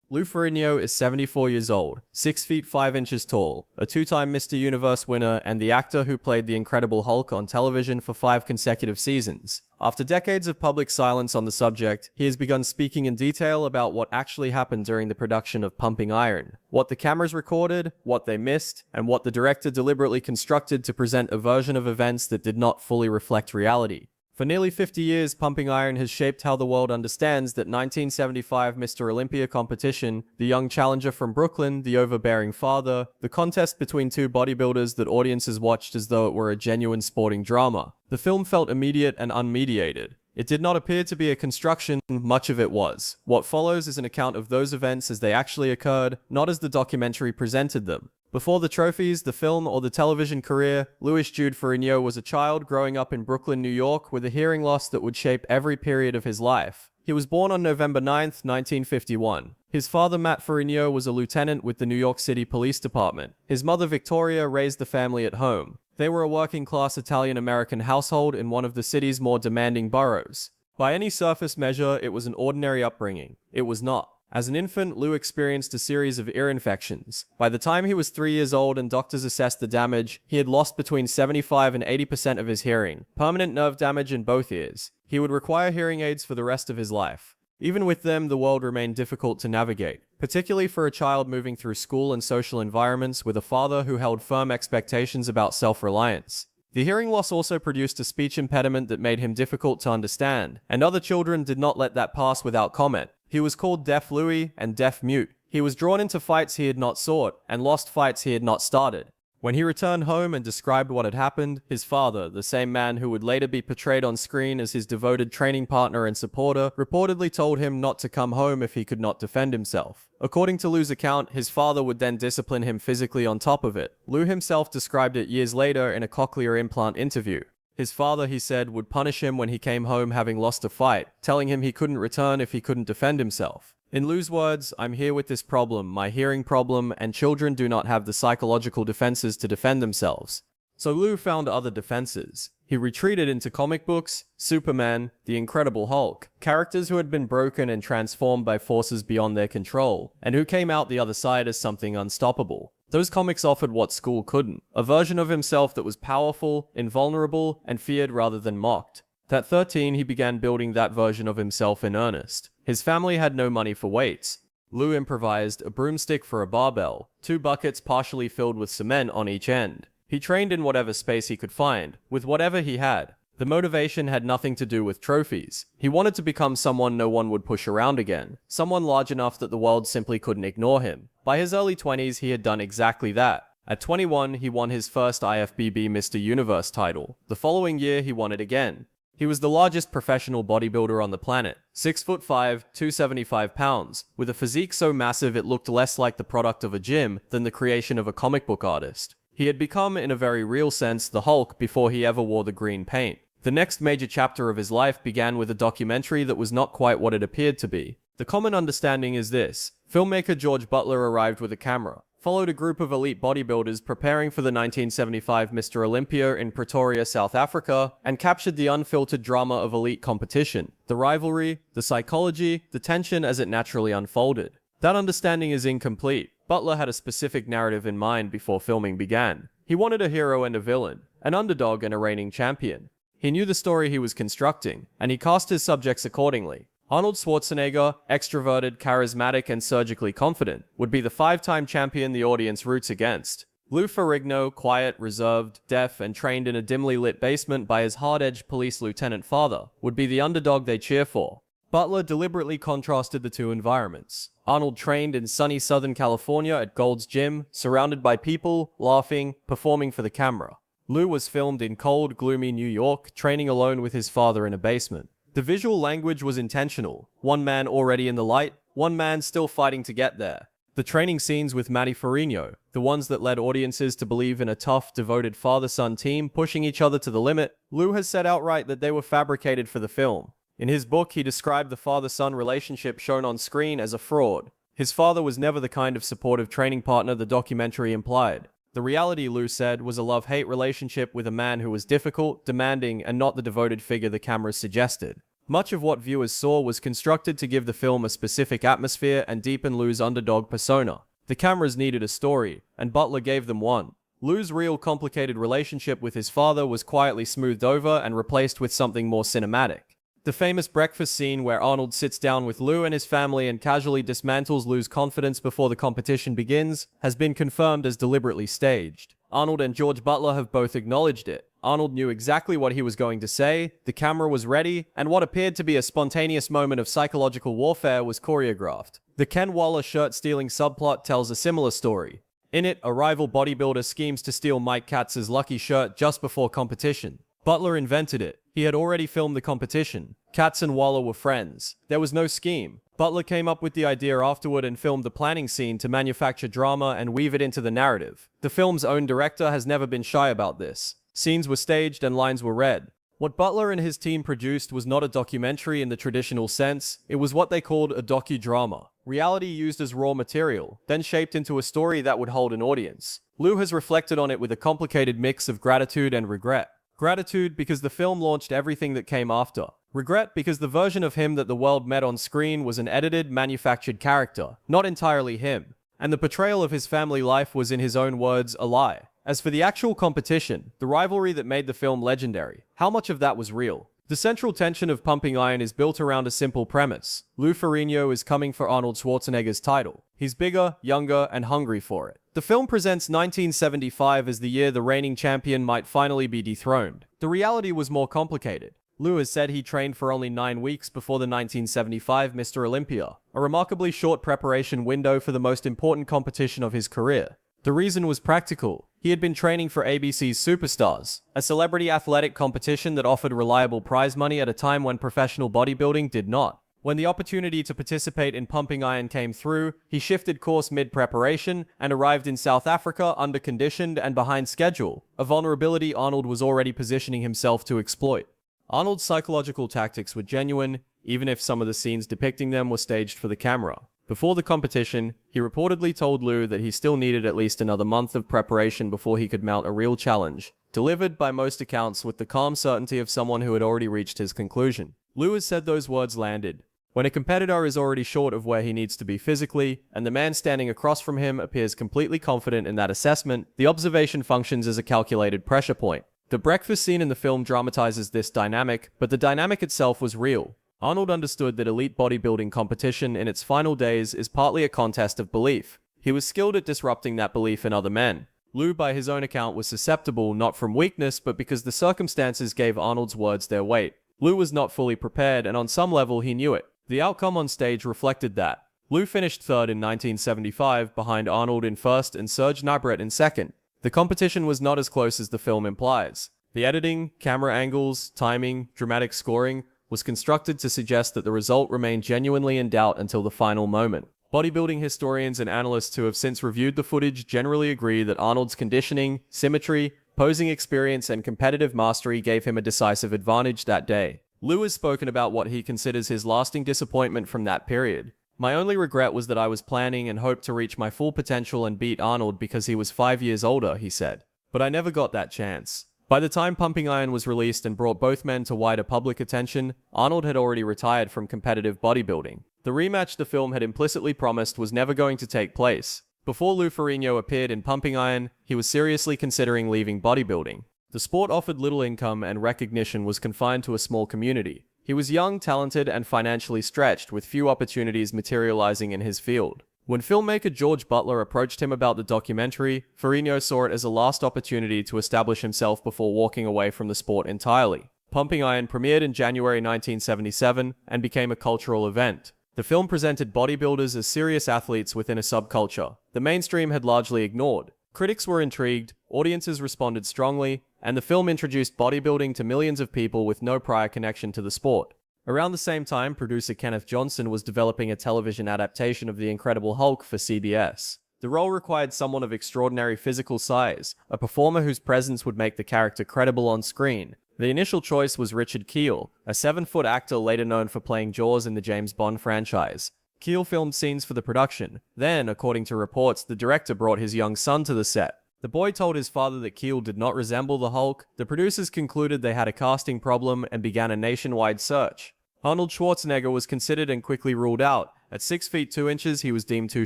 Lou Ferrigno is 74 years old, 6 feet 5 inches tall, a two-time Mr. Universe winner, and the actor who played the Incredible Hulk on television for 5 consecutive seasons. After decades of public silence on the subject, he has begun speaking in detail about what actually happened during the production of Pumping Iron, what the cameras recorded, what they missed, and what the director deliberately constructed to present a version of events that did not fully reflect reality. For nearly 50 years, Pumping Iron has shaped how the world understands that 1975 Mr. Olympia competition, the young challenger from Brooklyn, the overbearing father, the contest between two bodybuilders that audiences watched as though it were a genuine sporting drama. The film felt immediate and unmediated. It did not appear to be a construction, much of it was. What follows is an account of those events as they actually occurred, not as the documentary presented them. Before the trophies, the film, or the television career, Louis Jude Ferrigno was a child growing up in Brooklyn, New York, with a hearing loss that would shape every period of his life. He was born on November 9, 1951. His father, Matt Ferrigno, was a lieutenant with the New York City Police Department. His mother, Victoria, raised the family at home. They were a working-class Italian-American household in one of the city's more demanding boroughs. By any surface measure, it was an ordinary upbringing. It was not. As an infant, Lou experienced a series of ear infections. By the time he was 3 years old and doctors assessed the damage, he had lost between 75 and 80% of his hearing, permanent nerve damage in both ears. He would require hearing aids for the rest of his life. Even with them, the world remained difficult to navigate, particularly for a child moving through school and social environments with a father who held firm expectations about self-reliance. The hearing loss also produced a speech impediment that made him difficult to understand, and other children did not let that pass without comment. He was called Deaf Louie and Deaf Mute. He was drawn into fights he had not sought, and lost fights he had not started. When he returned home and described what had happened, his father, the same man who would later be portrayed on screen as his devoted training partner and supporter, reportedly told him not to come home if he could not defend himself. According to Lou's account, his father would then discipline him physically on top of it. Lou himself described it years later in a cochlear implant interview. His father, he said, would punish him when he came home having lost a fight, telling him he couldn't return if he couldn't defend himself. In Lou's words, "I'm here with this problem, my hearing problem, and children do not have the psychological defenses to defend themselves." So Lou found other defenses. He retreated into comic books, Superman, the Incredible Hulk, characters who had been broken and transformed by forces beyond their control, and who came out the other side as something unstoppable. Those comics offered what school couldn't, a version of himself that was powerful, invulnerable, and feared rather than mocked. At 13, he began building that version of himself in earnest. His family had no money for weights. Lou improvised a broomstick for a barbell, 2 buckets partially filled with cement on each end. He trained in whatever space he could find, with whatever he had. The motivation had nothing to do with trophies. He wanted to become someone no one would push around again, someone large enough that the world simply couldn't ignore him. By his early 20s, he had done exactly that. At 21, he won his first IFBB Mr. Universe title. The following year, he won it again. He was the largest professional bodybuilder on the planet, 6'5", 275 pounds, with a physique so massive it looked less like the product of a gym than the creation of a comic book artist. He had become, in a very real sense, the Hulk before he ever wore the green paint. The next major chapter of his life began with a documentary that was not quite what it appeared to be. The common understanding is this: filmmaker George Butler arrived with a camera, followed a group of elite bodybuilders preparing for the 1975 Mr. Olympia in Pretoria, South Africa, and captured the unfiltered drama of elite competition, the rivalry, the psychology, the tension as it naturally unfolded. That understanding is incomplete. Butler had a specific narrative in mind before filming began. He wanted a hero and a villain, an underdog and a reigning champion. He knew the story he was constructing, and he cast his subjects accordingly. Arnold Schwarzenegger, extroverted, charismatic, and surgically confident, would be the 5-time champion the audience roots against. Lou Ferrigno, quiet, reserved, deaf, and trained in a dimly lit basement by his hard-edged police lieutenant father, would be the underdog they cheer for. Butler deliberately contrasted the two environments. Arnold trained in sunny Southern California at Gold's Gym, surrounded by people, laughing, performing for the camera. Lou was filmed in cold, gloomy New York, training alone with his father in a basement. The visual language was intentional. One man already in the light, one man still fighting to get there. The training scenes with Matty Ferrigno, the ones that led audiences to believe in a tough, devoted father-son team pushing each other to the limit, Lou has said outright that they were fabricated for the film. In his book, he described the father-son relationship shown on screen as a fraud. His father was never the kind of supportive training partner the documentary implied. The reality, Lou said, was a love-hate relationship with a man who was difficult, demanding, and not the devoted figure the cameras suggested. Much of what viewers saw was constructed to give the film a specific atmosphere and deepen Lou's underdog persona. The cameras needed a story, and Butler gave them one. Lou's real complicated relationship with his father was quietly smoothed over and replaced with something more cinematic. The famous breakfast scene where Arnold sits down with Lou and his family and casually dismantles Lou's confidence before the competition begins has been confirmed as deliberately staged. Arnold and George Butler have both acknowledged it. Arnold knew exactly what he was going to say, the camera was ready, and what appeared to be a spontaneous moment of psychological warfare was choreographed. The Ken Waller shirt-stealing subplot tells a similar story. In it, a rival bodybuilder schemes to steal Mike Katz's lucky shirt just before competition. Butler invented it. He had already filmed the competition. Katz and Waller were friends. There was no scheme. Butler came up with the idea afterward and filmed the planning scene to manufacture drama and weave it into the narrative. The film's own director has never been shy about this. Scenes were staged and lines were read. What Butler and his team produced was not a documentary in the traditional sense, it was what they called a docudrama. Reality used as raw material, then shaped into a story that would hold an audience. Lou has reflected on it with a complicated mix of gratitude and regret. Gratitude because the film launched everything that came after. Regret because the version of him that the world met on screen was an edited, manufactured character, not entirely him. And the portrayal of his family life was, in his own words, a lie. As for the actual competition, the rivalry that made the film legendary, how much of that was real? The central tension of Pumping Iron is built around a simple premise. Lou Ferrigno is coming for Arnold Schwarzenegger's title. He's bigger, younger, and hungry for it. The film presents 1975 as the year the reigning champion might finally be dethroned. The reality was more complicated. Lou has said he trained for only 9 weeks before the 1975 Mr. Olympia, a remarkably short preparation window for the most important competition of his career. The reason was practical. He had been training for ABC's Superstars, a celebrity athletic competition that offered reliable prize money at a time when professional bodybuilding did not. When the opportunity to participate in Pumping Iron came through, he shifted course mid-preparation and arrived in South Africa under-conditioned and behind schedule, a vulnerability Arnold was already positioning himself to exploit. Arnold's psychological tactics were genuine, even if some of the scenes depicting them were staged for the camera. Before the competition, he reportedly told Lou that he still needed at least another month of preparation before he could mount a real challenge, delivered by most accounts with the calm certainty of someone who had already reached his conclusion. Lou has said those words landed. When a competitor is already short of where he needs to be physically, and the man standing across from him appears completely confident in that assessment, the observation functions as a calculated pressure point. The breakfast scene in the film dramatizes this dynamic, but the dynamic itself was real. Arnold understood that elite bodybuilding competition in its final days is partly a contest of belief. He was skilled at disrupting that belief in other men. Lou, by his own account, was susceptible not from weakness, but because the circumstances gave Arnold's words their weight. Lou was not fully prepared, and on some level he knew it. The outcome on stage reflected that. Lou finished third in 1975, behind Arnold in first and Serge Nabret in second. The competition was not as close as the film implies. The editing, camera angles, timing, dramatic scoring was constructed to suggest that the result remained genuinely in doubt until the final moment. Bodybuilding historians and analysts who have since reviewed the footage generally agree that Arnold's conditioning, symmetry, posing experience, and competitive mastery gave him a decisive advantage that day. Lou has spoken about what he considers his lasting disappointment from that period. "My only regret was that I was planning and hoped to reach my full potential and beat Arnold because he was 5 years older," he said. "But I never got that chance." By the time Pumping Iron was released and brought both men to wider public attention, Arnold had already retired from competitive bodybuilding. The rematch the film had implicitly promised was never going to take place. Before Lou Ferrigno appeared in Pumping Iron, he was seriously considering leaving bodybuilding. The sport offered little income and recognition was confined to a small community. He was young, talented, and financially stretched, with few opportunities materializing in his field. When filmmaker George Butler approached him about the documentary, Ferrigno saw it as a last opportunity to establish himself before walking away from the sport entirely. Pumping Iron premiered in January 1977 and became a cultural event. The film presented bodybuilders as serious athletes within a subculture the mainstream had largely ignored. Critics were intrigued, audiences responded strongly, and the film introduced bodybuilding to millions of people with no prior connection to the sport. Around the same time, producer Kenneth Johnson was developing a television adaptation of The Incredible Hulk for CBS. The role required someone of extraordinary physical size, a performer whose presence would make the character credible on screen. The initial choice was Richard Kiel, a 7-foot actor later known for playing Jaws in the James Bond franchise. Kiel filmed scenes for the production. Then, according to reports, the director brought his young son to the set. The boy told his father that Kiel did not resemble the Hulk. The producers concluded they had a casting problem and began a nationwide search. Arnold Schwarzenegger was considered and quickly ruled out. At 6 feet 2 inches, he was deemed too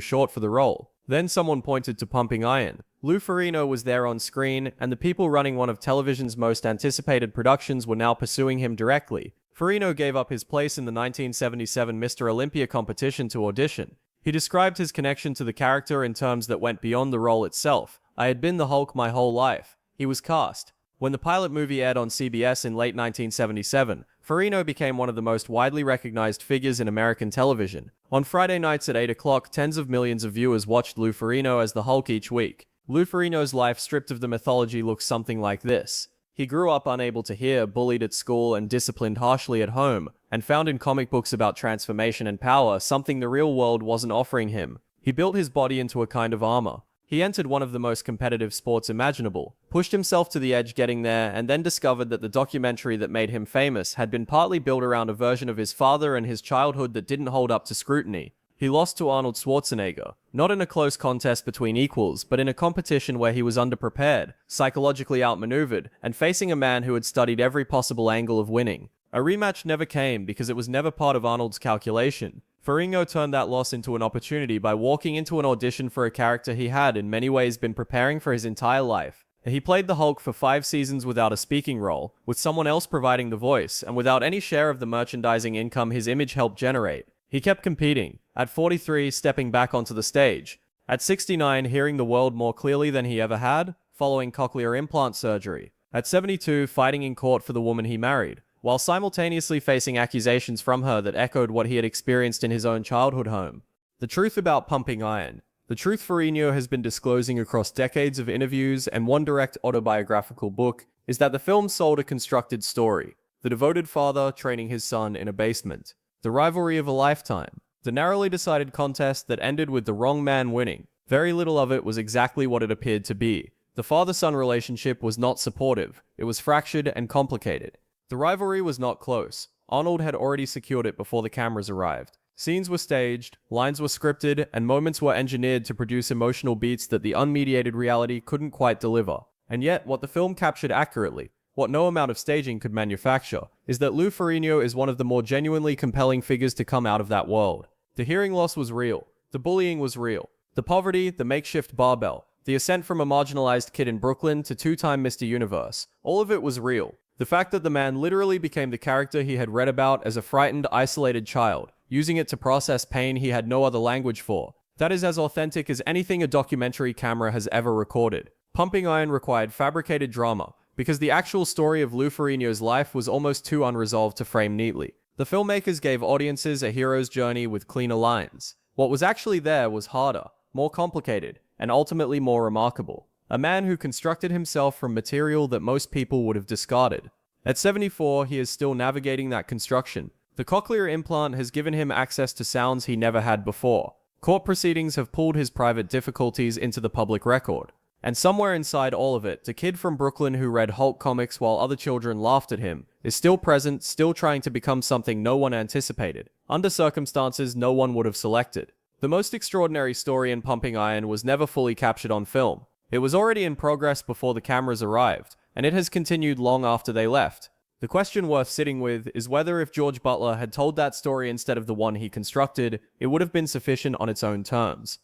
short for the role. Then someone pointed to Pumping Iron. Lou Ferrigno was there on screen, and the people running one of television's most anticipated productions were now pursuing him directly. Ferrigno gave up his place in the 1977 Mr. Olympia competition to audition. He described his connection to the character in terms that went beyond the role itself. "I had been the Hulk my whole life." He was cast. When the pilot movie aired on CBS in late 1977, Ferrigno became one of the most widely recognized figures in American television. On Friday nights at 8 o'clock, tens of millions of viewers watched Lou Ferrigno as the Hulk each week. Lou Ferrigno's life, stripped of the mythology, looks something like this. He grew up unable to hear, bullied at school, and disciplined harshly at home, and found in comic books about transformation and power something the real world wasn't offering him. He built his body into a kind of armor. He entered one of the most competitive sports imaginable, pushed himself to the edge getting there, and then discovered that the documentary that made him famous had been partly built around a version of his father and his childhood that didn't hold up to scrutiny. He lost to Arnold Schwarzenegger, not in a close contest between equals, but in a competition where he was underprepared, psychologically outmaneuvered, and facing a man who had studied every possible angle of winning. A rematch never came because it was never part of Arnold's calculation. Ferrigno turned that loss into an opportunity by walking into an audition for a character he had in many ways been preparing for his entire life. He played the Hulk for 5 seasons without a speaking role, with someone else providing the voice, and without any share of the merchandising income his image helped generate. He kept competing. At 43, stepping back onto the stage. At 69, hearing the world more clearly than he ever had, following cochlear implant surgery. At 72, fighting in court for the woman he married, while simultaneously facing accusations from her that echoed what he had experienced in his own childhood home. The truth about Pumping Iron. The truth Ferrigno has been disclosing across decades of interviews and one direct autobiographical book is that the film sold a constructed story. The devoted father training his son in a basement. The rivalry of a lifetime. The narrowly decided contest that ended with the wrong man winning. Very little of it was exactly what it appeared to be. The father-son relationship was not supportive. It was fractured and complicated. The rivalry was not close. Arnold had already secured it before the cameras arrived. Scenes were staged, lines were scripted, and moments were engineered to produce emotional beats that the unmediated reality couldn't quite deliver. And yet, what the film captured accurately, what no amount of staging could manufacture, is that Lou Ferrigno is one of the more genuinely compelling figures to come out of that world. The hearing loss was real. The bullying was real. The poverty, the makeshift barbell, the ascent from a marginalized kid in Brooklyn to two-time Mr. Universe, all of it was real. The fact that the man literally became the character he had read about as a frightened, isolated child, using it to process pain he had no other language for. That is as authentic as anything a documentary camera has ever recorded. Pumping Iron required fabricated drama, because the actual story of Lou Ferrigno's life was almost too unresolved to frame neatly. The filmmakers gave audiences a hero's journey with cleaner lines. What was actually there was harder, more complicated, and ultimately more remarkable. A man who constructed himself from material that most people would have discarded. At 74, he is still navigating that construction. The cochlear implant has given him access to sounds he never had before. Court proceedings have pulled his private difficulties into the public record. And somewhere inside all of it, the kid from Brooklyn who read Hulk comics while other children laughed at him, is still present, still trying to become something no one anticipated, under circumstances no one would have selected. The most extraordinary story in Pumping Iron was never fully captured on film. It was already in progress before the cameras arrived, and it has continued long after they left. The question worth sitting with is whether if George Butler had told that story instead of the one he constructed, it would have been sufficient on its own terms.